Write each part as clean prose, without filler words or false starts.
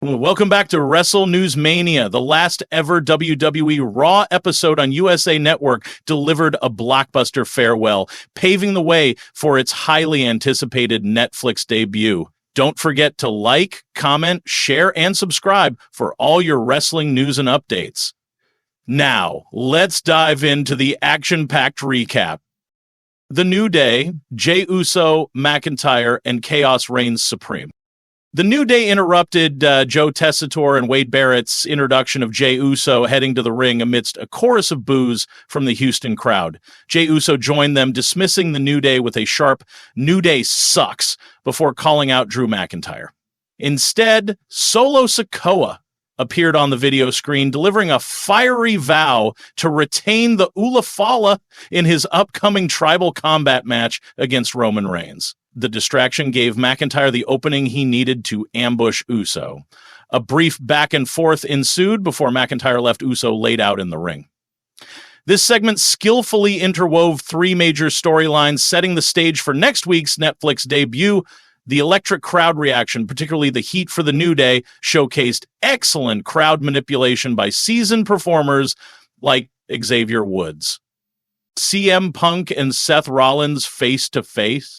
Welcome back to WrestleNewsmania. The last ever WWE Raw episode on USA Network delivered a blockbuster farewell, paving the way for its highly anticipated Netflix debut. Don't forget to like, comment, share, and subscribe for all your wrestling news and updates. Now, let's dive into the action-packed recap. The New Day, Jey Uso, McIntyre, and Chaos reigns supreme. The New Day interrupted Joe Tessitore and Wade Barrett's introduction of Jey Uso heading to the ring amidst a chorus of boos from the Houston crowd. Jey Uso joined them, dismissing the New Day with a sharp "New Day sucks" before calling out Drew McIntyre. Instead, Solo Sikoa appeared on the video screen, delivering a fiery vow to retain the Ula Fala in his upcoming tribal combat match against Roman Reigns. The distraction gave McIntyre the opening he needed to ambush Uso. A brief back and forth ensued before McIntyre left Uso laid out in the ring. This segment skillfully interwove three major storylines, setting the stage for next week's Netflix debut. The electric crowd reaction, particularly the heat for the New Day, showcased excellent crowd manipulation by seasoned performers like Xavier Woods. CM Punk and Seth Rollins face-to-face.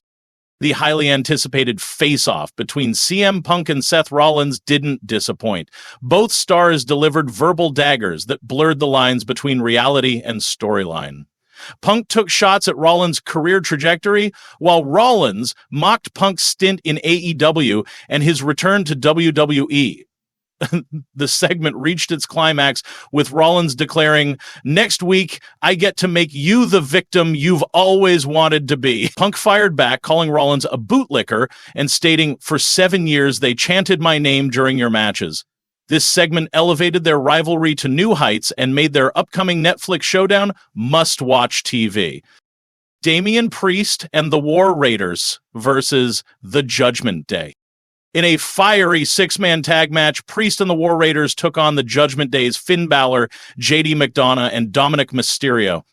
The highly anticipated face-off between CM Punk and Seth Rollins didn't disappoint. Both stars delivered verbal daggers that blurred the lines between reality and storyline. Punk took shots at Rollins' career trajectory, while Rollins mocked Punk's stint in AEW and his return to WWE. The segment reached its climax with Rollins declaring, "Next week, I get to make you the victim you've always wanted to be." Punk fired back, calling Rollins a bootlicker and stating, "For 7 years, they chanted my name during your matches." This segment elevated their rivalry to new heights and made their upcoming Netflix showdown must-watch TV. Damian Priest and the War Raiders versus the Judgment Day. In a fiery six-man tag match, Priest and the War Raiders took on the Judgment Day's Finn Balor, JD McDonough, and Dominic Mysterio.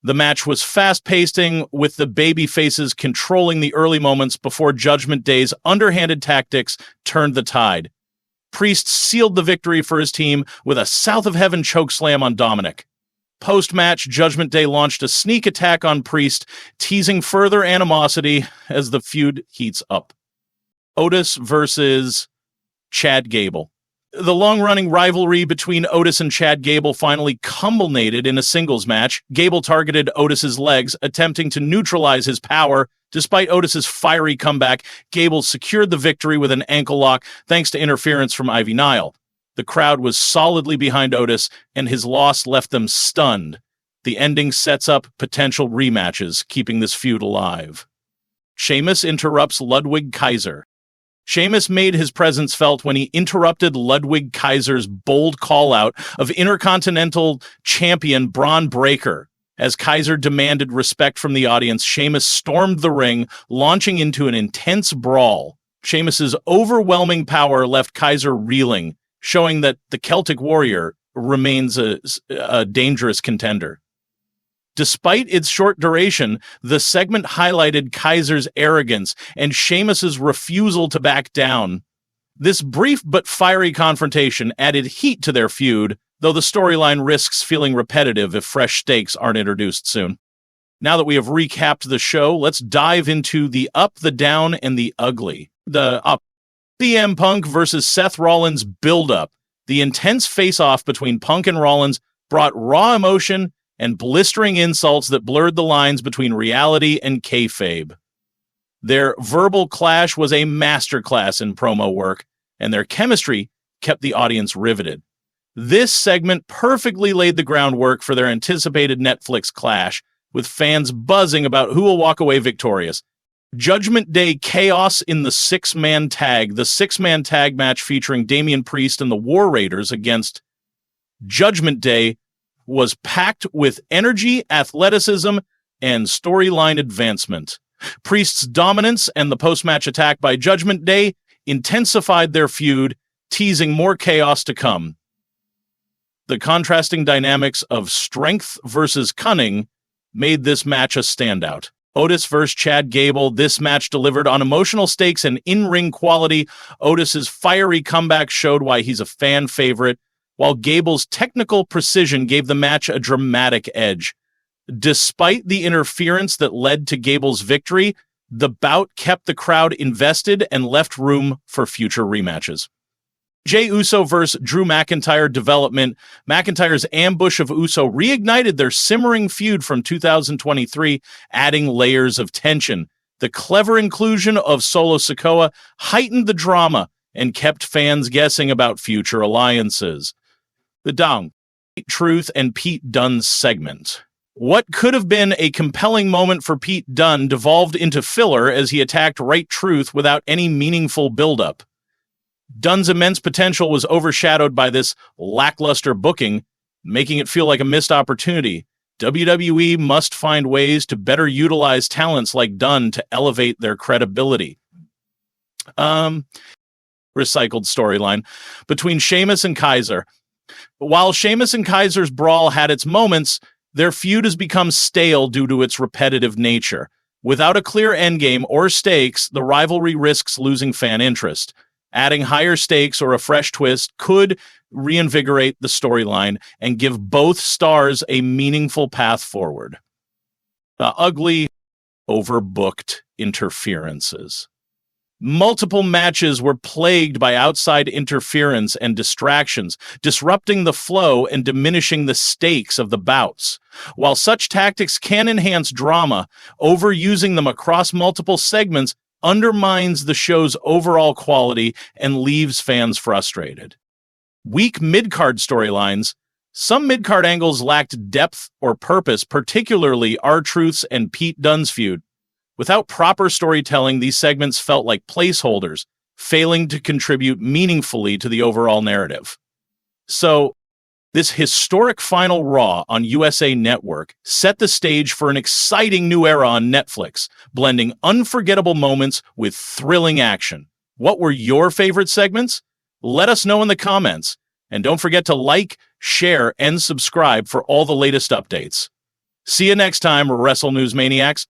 The match was fast-pacing, with the babyfaces controlling the early moments before Judgment Day's underhanded tactics turned the tide. Priest sealed the victory for his team with a South of Heaven chokeslam on Dominic. Post-match, Judgment Day launched a sneak attack on Priest, teasing further animosity as the feud heats up. Otis versus Chad Gable. The long-running rivalry between Otis and Chad Gable finally culminated in a singles match. Gable targeted Otis's legs, attempting to neutralize his power. Despite Otis's fiery comeback, Gable secured the victory with an ankle lock thanks to interference from Ivy Nile. The crowd was solidly behind Otis, and his loss left them stunned. The ending sets up potential rematches, keeping this feud alive. Sheamus interrupts Ludwig Kaiser. Sheamus made his presence felt when he interrupted Ludwig Kaiser's bold call-out of Intercontinental Champion Braun Breaker. As Kaiser demanded respect from the audience, Sheamus stormed the ring, launching into an intense brawl. Sheamus's overwhelming power left Kaiser reeling, showing that the Celtic Warrior remains a dangerous contender. Despite its short duration, the segment highlighted Kaiser's arrogance and Sheamus's refusal to back down. This brief but fiery confrontation added heat to their feud, though the storyline risks feeling repetitive if fresh stakes aren't introduced soon. Now that we have recapped the show, let's dive into the up, the down, and the ugly. The up. CM Punk versus Seth Rollins build-up. The intense face-off between Punk and Rollins brought raw emotion and blistering insults that blurred the lines between reality and kayfabe. Their verbal clash was a masterclass in promo work, and their chemistry kept the audience riveted. This segment perfectly laid the groundwork for their anticipated Netflix clash, with fans buzzing about who will walk away victorious. Judgment Day chaos in the six-man tag. The six-man tag match featuring Damian Priest and the War Raiders against Judgment Day was packed with energy, athleticism, and storyline advancement. Priest's dominance and the post-match attack by Judgment Day intensified their feud, teasing more chaos to come. The contrasting dynamics of strength versus cunning made this match a standout. Otis versus Chad Gable. This match delivered on emotional stakes and in-ring quality. Otis's fiery comeback showed why he's a fan favorite, while Gable's technical precision gave the match a dramatic edge. Despite the interference that led to Gable's victory, the bout kept the crowd invested and left room for future rematches. Jey Uso versus Drew McIntyre development. McIntyre's ambush of Uso reignited their simmering feud from 2023, adding layers of tension. The clever inclusion of Solo Sikoa heightened the drama and kept fans guessing about future alliances. The Dong, Truth, and Pete Dunne's segment. What could have been a compelling moment for Pete Dunne devolved into filler as he attacked Right Truth without any meaningful buildup. Dunne's immense potential was overshadowed by this lackluster booking, making it feel like a missed opportunity. WWE must find ways to better utilize talents like Dunne to elevate their credibility. Recycled storyline between Sheamus and Kaiser. While Sheamus and Kaiser's brawl had its moments, their feud has become stale due to its repetitive nature. Without a clear endgame or stakes, the rivalry risks losing fan interest. Adding higher stakes or a fresh twist could reinvigorate the storyline and give both stars a meaningful path forward. Ugly, overbooked interferences. Multiple matches were plagued by outside interference and distractions, disrupting the flow and diminishing the stakes of the bouts. While such tactics can enhance drama, overusing them across multiple segments undermines the show's overall quality and leaves fans frustrated. Weak mid-card storylines. Some mid-card angles lacked depth or purpose, particularly R-Truth's and Pete Dunne's feud. Without proper storytelling, these segments felt like placeholders, failing to contribute meaningfully to the overall narrative. So, this historic final Raw on USA Network set the stage for an exciting new era on Netflix, blending unforgettable moments with thrilling action. What were your favorite segments? Let us know in the comments. And don't forget to like, share, and subscribe for all the latest updates. See you next time, Wrestle News Maniacs.